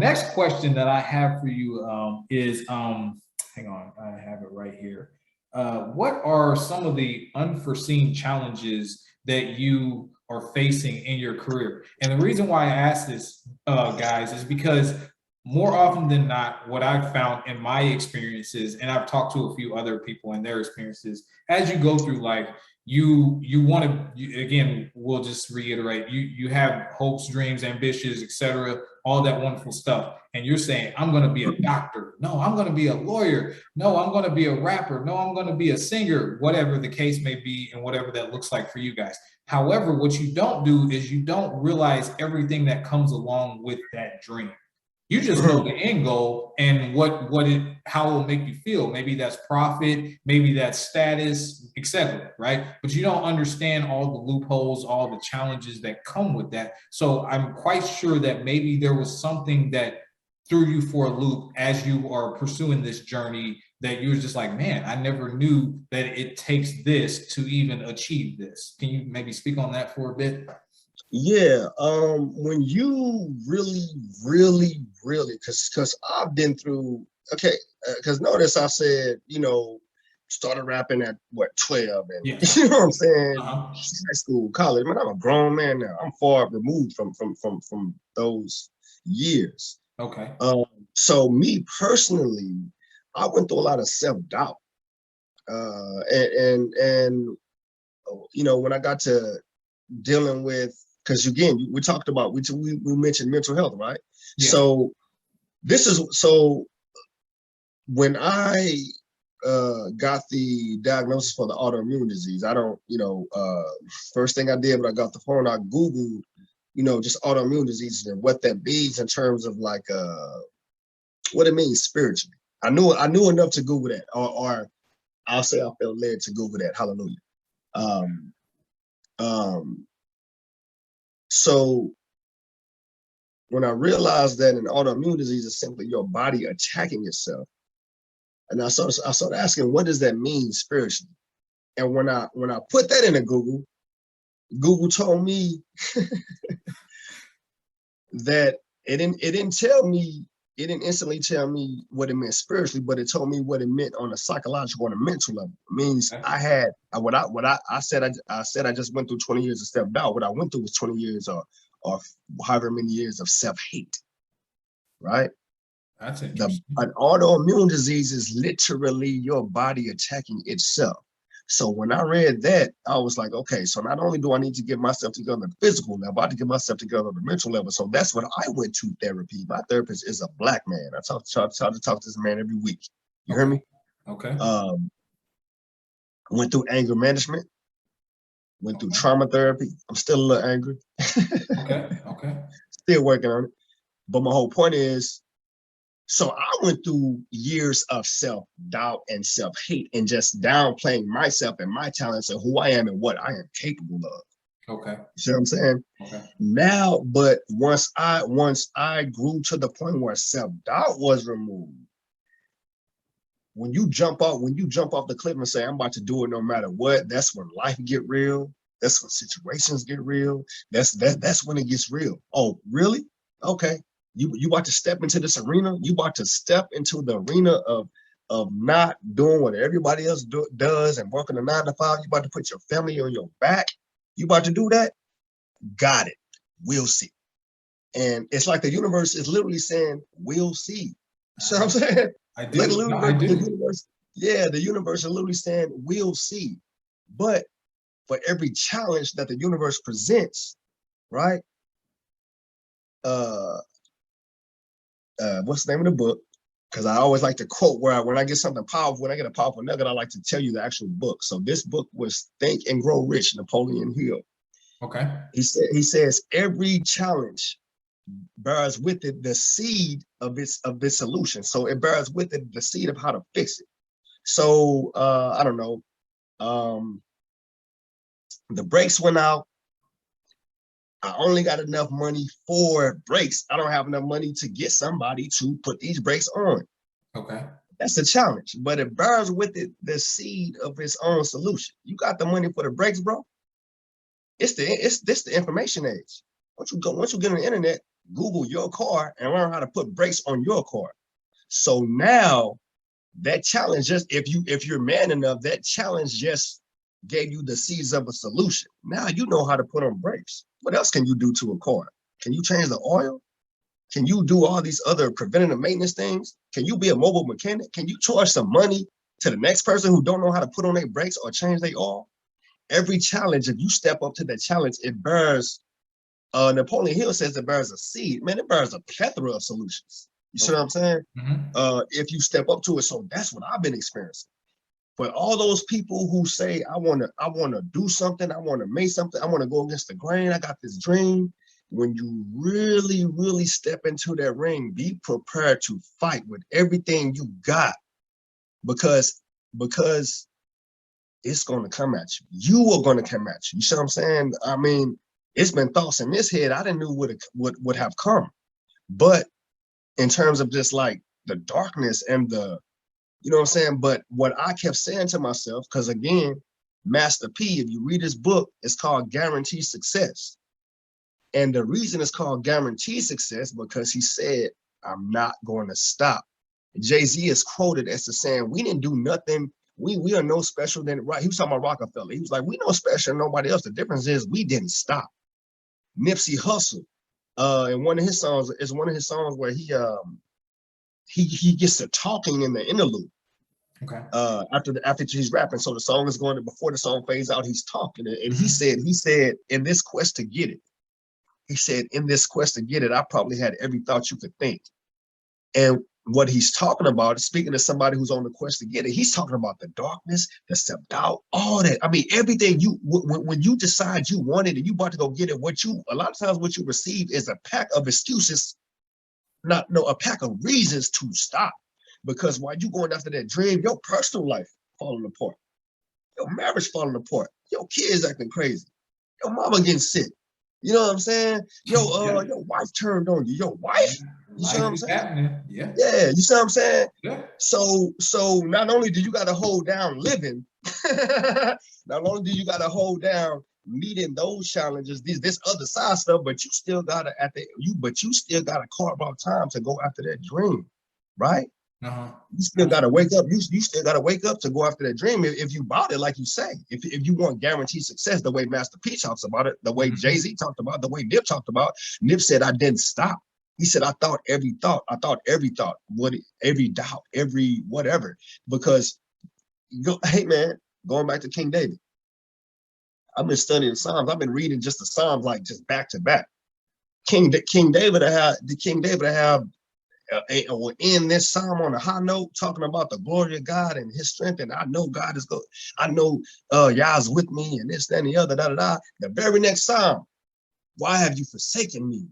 next question that I have for you is, hang on, I have it right here. What are some of the unforeseen challenges that you are facing in your career? And the reason why I ask this, guys, is because more often than not, what I've found in my experiences, and I've talked to a few other people and their experiences, as you go through life, you want to, again, we'll just reiterate, you have hopes, dreams, ambitions, etc., all that wonderful stuff, and you're saying, I'm going to be a doctor, no, I'm going to be a lawyer, no, I'm going to be a rapper, no, I'm going to be a singer, whatever the case may be, and whatever that looks like for you guys. However, what you don't do is you don't realize everything that comes along with that dream. You just know the end goal and how it will make you feel. Maybe that's profit, maybe that's status, etc. Right? But you don't understand all the loopholes, all the challenges that come with that. So I'm quite sure that maybe there was something that threw you for a loop as you are pursuing this journey, that you were just like, man, I never knew that it takes this to even achieve this. Can you maybe speak on that for a bit? Yeah, when you really, because I've been through, okay, because notice I said, started rapping at what, 12, and Yeah. you know what I'm saying, Uh-huh. high school, college. Man, I'm a grown man now. I'm far removed from those years. Okay. So me personally, I went through a lot of self-doubt, and when I got to dealing with, because again, we talked about, we mentioned mental health, right? Yeah. So when I got the diagnosis for the autoimmune disease, I don't, first thing I did when I got the phone, I Googled, just autoimmune diseases and what that means in terms of like what it means spiritually. I knew enough to Google that, or I'll say I felt led to Google that. Hallelujah. So when I realized that an autoimmune disease is simply your body attacking itself, and I started asking, what does that mean spiritually? And when I put that into Google told me that it didn't instantly tell me what it meant spiritually, but it told me what it meant on a psychological and a mental level. It means I said I just went through 20 years of self-doubt. What I went through was 20 years or however many years of self-hate, right? That's interesting. An autoimmune disease is literally your body attacking itself. So when I read that, I was like, okay, so not only do I need to get myself together on the physical level, I have to get myself together on the mental level. So that's when I went to therapy. My therapist is a Black man. I try to talk to this man every week. You hear me? Okay. Went through anger management, went through trauma therapy. I'm still a little angry. Okay. Still working on it. But my whole point is, so I went through years of self-doubt and self-hate and just downplaying myself and my talents and who I am and what I am capable of. Okay. You see what I'm saying? Okay. Now, but once I grew to the point where self-doubt was removed, when you jump off the cliff and say, I'm about to do it no matter what, that's when life get real. That's when situations get real. That's when it gets real. Oh, really? Okay. You about to step into this arena. You about to step into the arena of not doing what everybody else does and working a 9 to 5. You about to put your family on your back. You about to do that? Got it. We'll see. And it's like the universe is literally saying, we'll see. You see what I'm saying? I do. The universe is literally saying, we'll see. But for every challenge that the universe presents, right? What's the name of the book? Because I always like to quote when I get something powerful, when I get a powerful nugget, I like to tell you the actual book. So this book was Think and Grow Rich, Napoleon Hill. Okay. He says every challenge bears with it the seed of its solution. So it bears with it the seed of how to fix it. So I don't know. The brakes went out. I only got enough money for brakes. I don't have enough money to get somebody to put these brakes on. Okay. That's a challenge, but it bears with it the seed of its own solution. You got the money for the brakes, bro. This the information age. Once you get on the internet, Google your car and learn how to put brakes on your car. So now that challenge, just if you're man enough, that challenge just gave you the seeds of a solution. Now you know how to put on brakes. What else can you do to a car? Can you change the oil? Can you do all these other preventative maintenance things? Can you be a mobile mechanic? Can you charge some money to the next person who don't know how to put on their brakes or change their oil? Every challenge, if you step up to that challenge, it bears, Napoleon Hill says it bears a seed. Man, it bears a plethora of solutions. You see what I'm saying? If you step up to it. So that's what I've been experiencing. But all those people who say, I wanna do something, I wanna make something, I wanna go against the grain, I got this dream. When you really, really step into that ring, be prepared to fight with everything you got, because it's gonna come at you. You are gonna come at you. You see what I'm saying? I mean, it's been thoughts in this head I didn't know would have come. But in terms of just like the darkness and the, you know what I'm saying? But what I kept saying to myself, because again, Master P, if you read his book, it's called Guaranteed Success. And the reason it's called Guaranteed Success, because he said, I'm not going to stop. Jay-Z is quoted as to saying, we didn't do nothing. We are no special than, right? He was talking about Rockefeller. He was like, we no special than nobody else. The difference is we didn't stop. Nipsey Hussle, in one of his songs, is one of his songs where he gets to talking in the interlude. Okay. After he's rapping. So the song is going to, before the song fades out, he's talking. And he said, in this quest to get it, he said, in this quest to get it, I probably had every thought you could think. And what he's talking about, speaking to somebody who's on the quest to get it, he's talking about the darkness, the self-doubt, all that. I mean, everything when you decide you want it and you about to go get it, a lot of times what you receive is a pack of excuses, a pack of reasons to stop. Because while you going after that dream, your personal life falling apart, your marriage falling apart, your kids acting crazy, your mama getting sick. You know what I'm saying? Your wife turned on you. Your wife. You see what I'm saying? Yeah. Yeah. You see what I'm saying? Yeah. So not only do you got to hold down living, not only do you got to hold down meeting those challenges, this other side stuff, but you still gotta carve out time to go after that dream, right? You still got to wake up. You still got to wake up to go after that dream. If you bought it, like you say, if you want guaranteed success, the way Master P talks about it, the way Jay-Z talked about it, the way Nip talked about, Nip said, I didn't stop. He said, I thought every thought, every doubt, every whatever, because hey man, going back to King David, I've been studying Psalms. I've been reading just the Psalms, like just back to back. King David have in this psalm on a high note, talking about the glory of God and his strength, and I know God is good. I know Yah's with me, and this, that, and the other, The very next psalm, why have you forsaken me?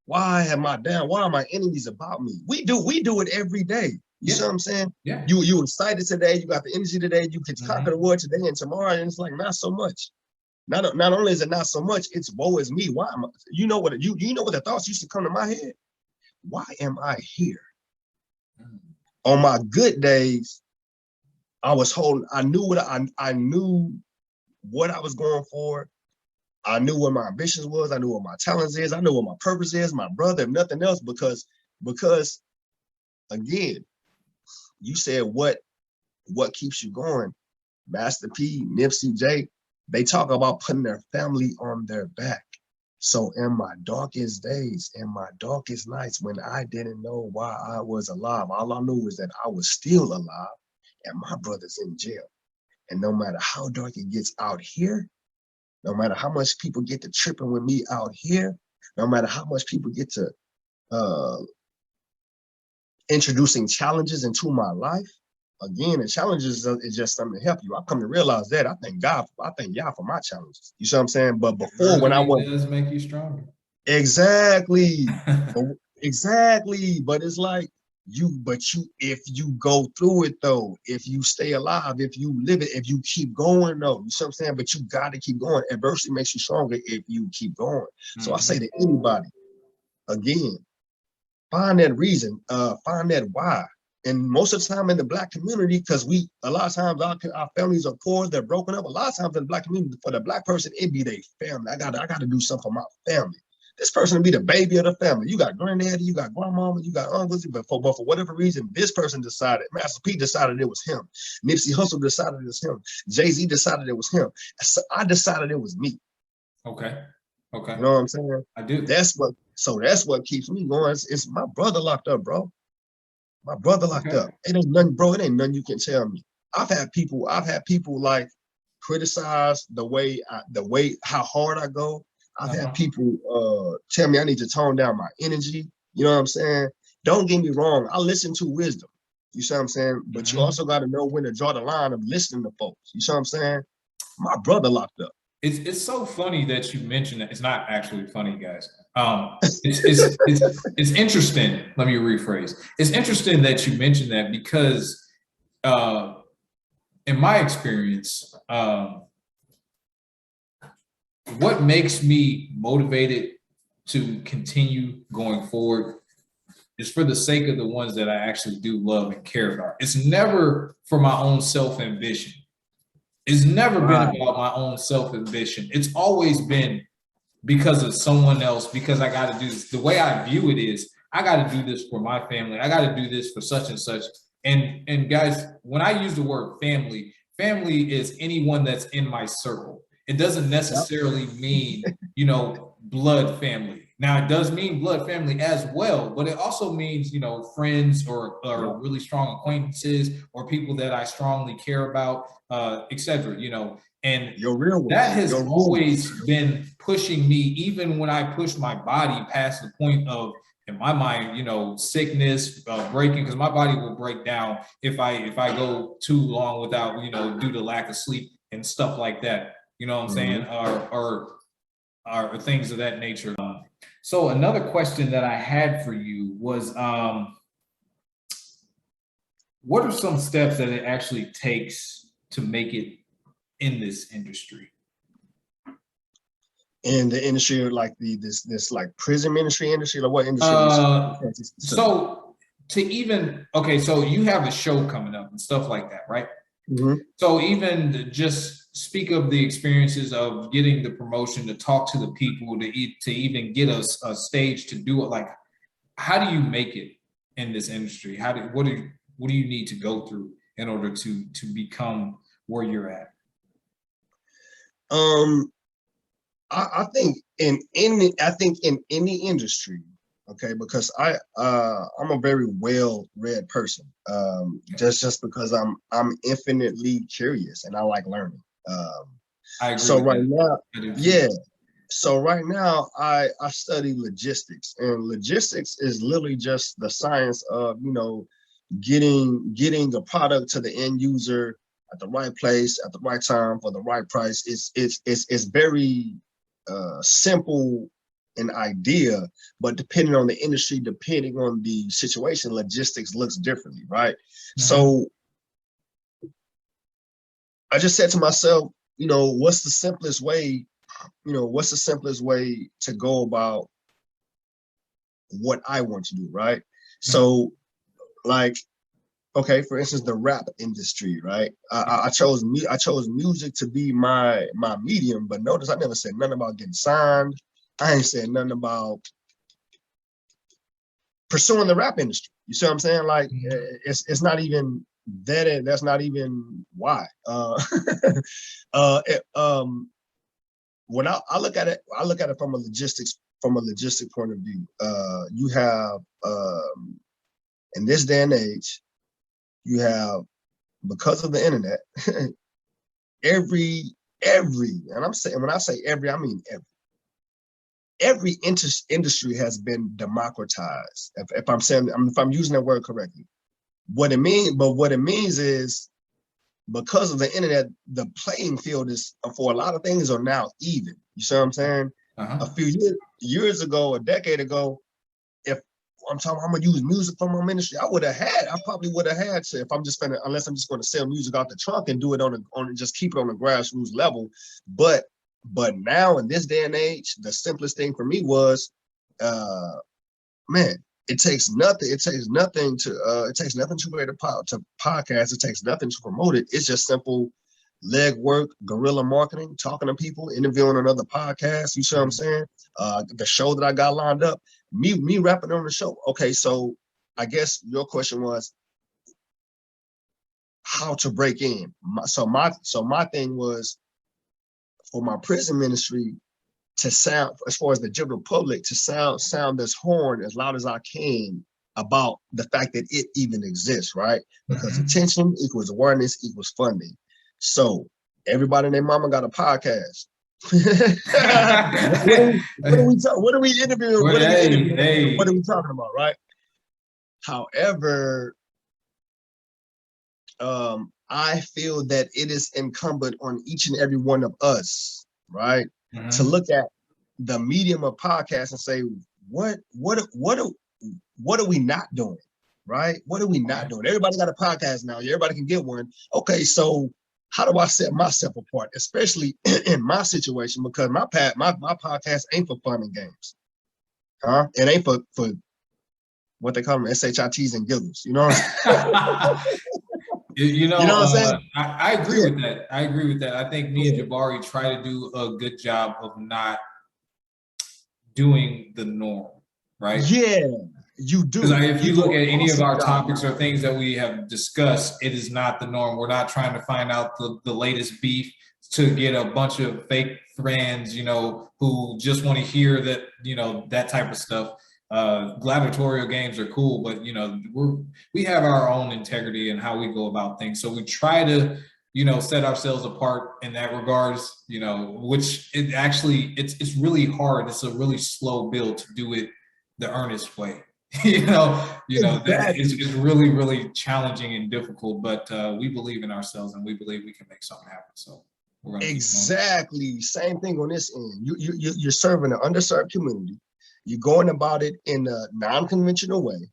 Why are my enemies about me? We do it every day. You see what I'm saying? Yeah. You excited today, you got the energy today, you can conquer the world today and tomorrow, and it's like not so much. Not only is it not so much, it's woe is me. Why am I? You know what the thoughts used to come to my head? Why am I here? On my good days, I knew what I was going for. I knew what my ambitions was. I knew what my talents is. I knew what my purpose is, my brother, if nothing else, because again, you said what keeps you going? Master P, Nipsey, J, they talk about putting their family on their back. So in my darkest days, in my darkest nights, when I didn't know why I was alive, all I knew was that I was still alive and my brother's in jail. And no matter how dark it gets out here, no matter how much people get to tripping with me out here, no matter how much people get to introducing challenges into my life, again, the challenges is just something to help you. I come to realize that. I thank Yah for my challenges. You see what I'm saying? But before, when I was, does make you stronger. Exactly. Exactly. But it's like if you go through it though, if you stay alive, if you live it, if you keep going though, you see what I'm saying? But you got to keep going. Adversity makes you stronger if you keep going. So I say to anybody, again, find that reason, find that why. And most of the time in the Black community, because a lot of times our families are poor, they're broken up. A lot of times in the Black community, for the Black person, it be their family. I gotta do something for my family. This person will be the baby of the family. You got granddaddy, you got grandmama, you got uncles, but for whatever reason, this person decided, Master P decided it was him. Nipsey Hussle decided it was him. Jay-Z decided it was him. So I decided it was me. Okay. Okay. You know what I'm saying? I do. That's what keeps me going. It's my brother locked up, bro. My brother locked up. It ain't nothing, bro. It ain't nothing you can tell me. I've had people like criticize the way how hard I go. I've had people tell me I need to tone down my energy. You know what I'm saying? Don't get me wrong. I listen to wisdom. You see what I'm saying? But you also got to know when to draw the line of listening to folks. You see what I'm saying? My brother locked up. It's so funny that you mentioned that. It's not actually funny, guys. It's interesting. Let me rephrase. It's interesting that you mentioned that because in my experience, what makes me motivated to continue going forward is for the sake of the ones that I actually do love and care about. It's never for my own self-ambition. It's never been about my own self-ambition. It's always been because of someone else, because I got to do this. The way I view it is, I got to do this for my family. I got to do this for such and such. And guys, when I use the word family, family is anyone that's in my circle. It doesn't necessarily mean, you know, blood family. Now, it does mean blood family as well, but it also means, you know, friends or really strong acquaintances or people that I strongly care about, etc. You know, and that has always been pushing me, even when I push my body past the point of, in my mind, you know, sickness, breaking, because my body will break down if I go too long without, you know, due to lack of sleep and stuff like that. You know what I'm saying? Or things of that nature. So another question that I had for you was, what are some steps that it actually takes to make it in this industry? In the industry, like this like prison industry, like what industry? So to even, okay, so you have a show coming up and stuff like that, right? So even just speak of the experiences of getting the promotion, to talk to the people, to even get a stage to do it. Like, how do you make it in this industry? What do you need to go through in order to become where you're at? I think in any industry, okay, because I'm a very well-read person. Just because I'm infinitely curious and I like learning. I agree. So right now, yeah. So right now I study logistics, and logistics is literally just the science of, you know, getting a product to the end user at the right place at the right time for the right price. It's very simple an idea, but depending on the industry, depending on the situation, logistics looks differently, right? So I just said to myself, you know, what's the simplest way to go about what I want to do, right? So like, okay, for instance, the rap industry, right? I chose music to be my medium, but notice I never said nothing about getting signed. I ain't said nothing about pursuing the rap industry. You see what I'm saying? Like, it's not even that. That's not even why. When I look at it from a logistic point of view. You have in this day and age, you have, because of the internet, every, and I'm saying, when I say every, I mean every industry has been democratized. If I'm using that word correctly, what it means is, because of the internet, the playing field is, for a lot of things, are now even. You see what I'm saying? A few years ago, a decade ago, if I'm talking, I'm gonna use music for my ministry, I probably would have had to, unless I'm just gonna sell music out the trunk and do it on just keep it on a grassroots level. But now in this day and age, the simplest thing for me was, man, it takes nothing to create to podcast. It takes nothing to promote it. It's just simple. legwork, guerrilla marketing, talking to people, interviewing on other podcasts. You see what I'm saying? The show that I got lined up, me rapping on the show. Okay, so I guess your question was how to break in. So my thing was for my prison ministry to sound, as far as the general public, to sound this horn as loud as I can about the fact that it even exists, right? Because attention equals awareness equals funding. So everybody and their mama got a podcast. what are we interviewing? What are we talking about, right? However, I feel that it is incumbent on each and every one of us, right, to look at the medium of podcast and say, what are we not doing, right? What are we not doing? Everybody got a podcast now. Everybody can get one. Okay, so how do I set myself apart, especially in my situation? Because my podcast ain't for fun and games, huh? It ain't for what they call them, SHITs and giggles. You know what I'm saying? You know what I'm saying? I agree with that. I agree with that. I think me and Jabari try to do a good job of not doing the norm, right? Yeah, you do. Because if you look at any of our topics or things that we have discussed, it is not the norm. We're not trying to find out the latest beef to get a bunch of fake friends, you know, who just want to hear that, you know, that type of stuff. Gladiatorial games are cool, but you know, we have our own integrity and how we go about things. So we try to, you know, set ourselves apart in that regards, you know, which it actually, it's really hard. It's a really slow build to do it the earnest way. you know, that is really, really challenging and difficult, but we believe in ourselves and we believe we can make something happen. So we're gonna exactly same thing on this end. You're serving an underserved community. You're going about it in a non-conventional way.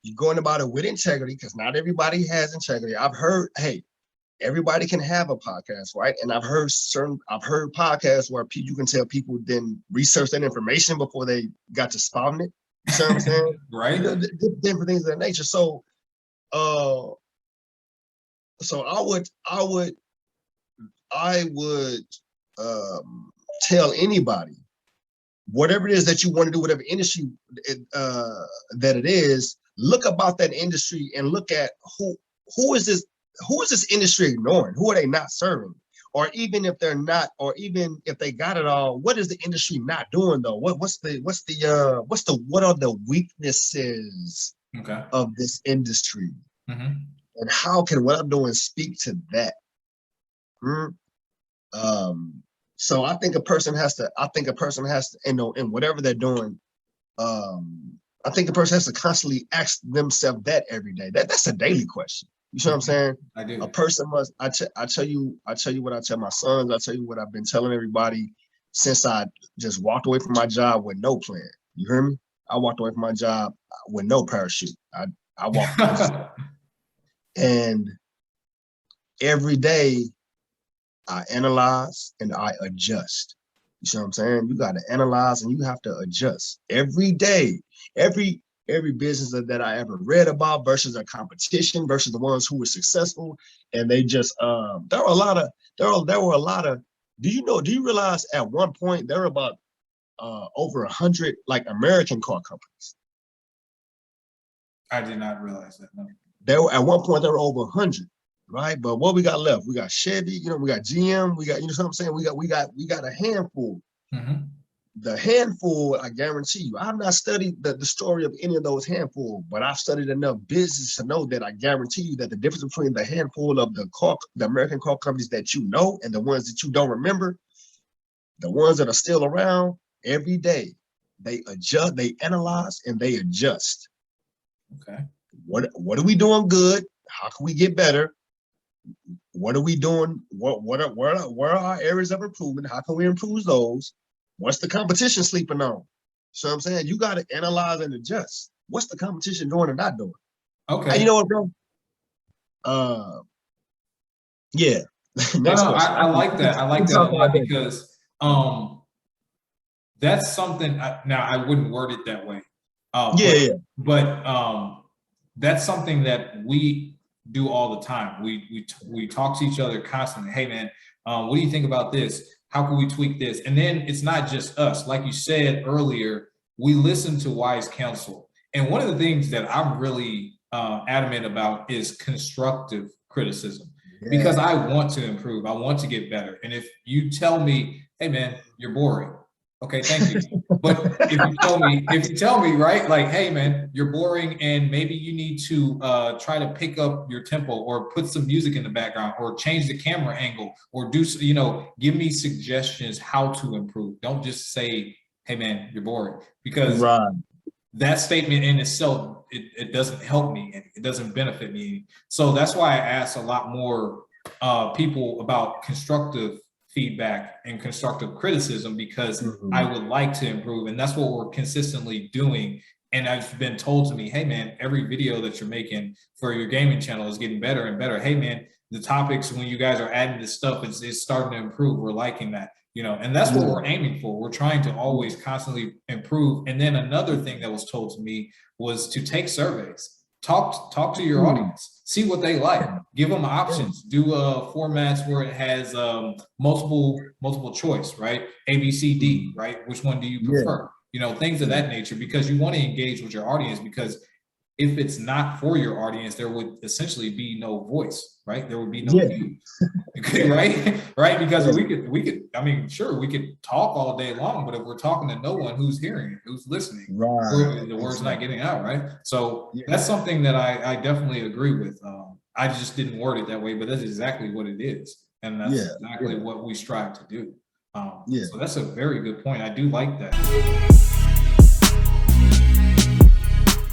You're going about it with integrity, because not everybody has integrity. I've heard, hey, everybody can have a podcast, right? And I've heard podcasts where you can tell people didn't research that information before they got to spouting it. You know what I'm saying? Right. You know, different things of that nature. So, I would tell anybody, whatever it is that you want to do, whatever industry that it is, look about that industry and look at who is this industry ignoring? Who are they not serving? Or even if they're not, or even if they got it all, what is the industry not doing though? What are the weaknesses of this industry? And how can what I'm doing speak to that? So I think a person has to, you know, in whatever they're doing, I think a person has to constantly ask themselves that every day. That's a daily question. You see what I'm saying? I do. A person must, I tell you what I tell my sons, I tell you what I've been telling everybody since I just walked away from my job with no plan. You hear me? I walked away from my job with no parachute. I walked and every day I analyze and I adjust. You see what I'm saying? You got to analyze and you have to adjust every day. Every business that I ever read about versus a competition versus the ones who were successful, and they just there were a lot of. Do you realize at one point there were about over 100 like American car companies? I did not realize that. No. There were at one point there were over 100. Right, but what we got left? We got Chevy, you know, we got GM, we got, you know what I'm saying? We got a handful. The handful, I guarantee you, I've not studied the story of any of those handful, but I've studied enough business to know that I guarantee you that the difference between the handful of the American car companies that you know and the ones that you don't remember, the ones that are still around, every day they adjust, they analyze, and they adjust. Okay. What are we doing good? How can we get better? What are we doing? Where are our areas of improvement? How can we improve those? What's the competition sleeping on? So I'm saying you got to analyze and adjust. What's the competition doing and not doing? Okay. And you know what, bro? Yeah. I like that. I like that a lot because that's something. Now I wouldn't word it that way. But that's something that do all the time. We talk to each other constantly. Hey man, what do you think about this? How can we tweak this? And then it's not just us. Like you said earlier, we listen to wise counsel. And one of the things that I'm really adamant about is constructive criticism, because I want to improve. I want to get better. And if you tell me, hey man, you're boring. Okay, thank you. But if you tell me, right, like, hey man, you're boring and maybe you need to try to pick up your tempo or put some music in the background or change the camera angle or do, you know, give me suggestions how to improve. Don't just say, hey man, you're boring, because that statement in itself, it doesn't help me and it doesn't benefit me. So that's why I ask a lot more people about constructive feedback and constructive criticism, because I would like to improve. And that's what we're consistently doing. And I've been told to me, hey man, every video that you're making for your gaming channel is getting better and better. Hey man, the topics, when you guys are adding this stuff, it's starting to improve. We're liking that, you know, and that's what we're aiming for. We're trying to always constantly improve. And then another thing that was told to me was to take surveys. Talk to your audience, see what they like, give them options, do formats where it has multiple choice, right? A, B, C, D, right? Which one do you prefer? You know, things of that nature, because you want to engage with your audience, because if it's not for your audience, there would essentially be no voice, right? There would be no views, right? Because we could, I mean, sure, we could talk all day long, but if we're talking to no one, who's hearing it, who's listening, the word's not getting out, right? So that's something that I definitely agree with. I just didn't word it that way, but that's exactly what it is. And that's exactly what we strive to do. So that's a very good point. I do like that.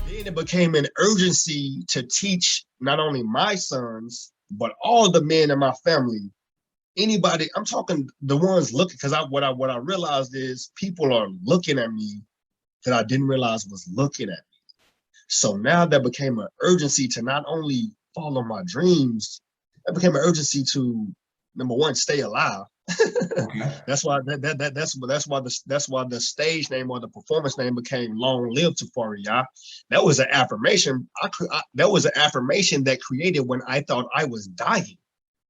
It became an urgency to teach not only my sons, but all the men in my family. Anybody, I'm talking the ones looking, because what I realized is people are looking at me that I didn't realize was looking at me. So now there became an urgency to not only follow my dreams, it became an urgency to, number one, stay alive. That's why the stage name or the performance name became Long Live Tafari Yah. That was an affirmation. That was an affirmation that created when I thought I was dying.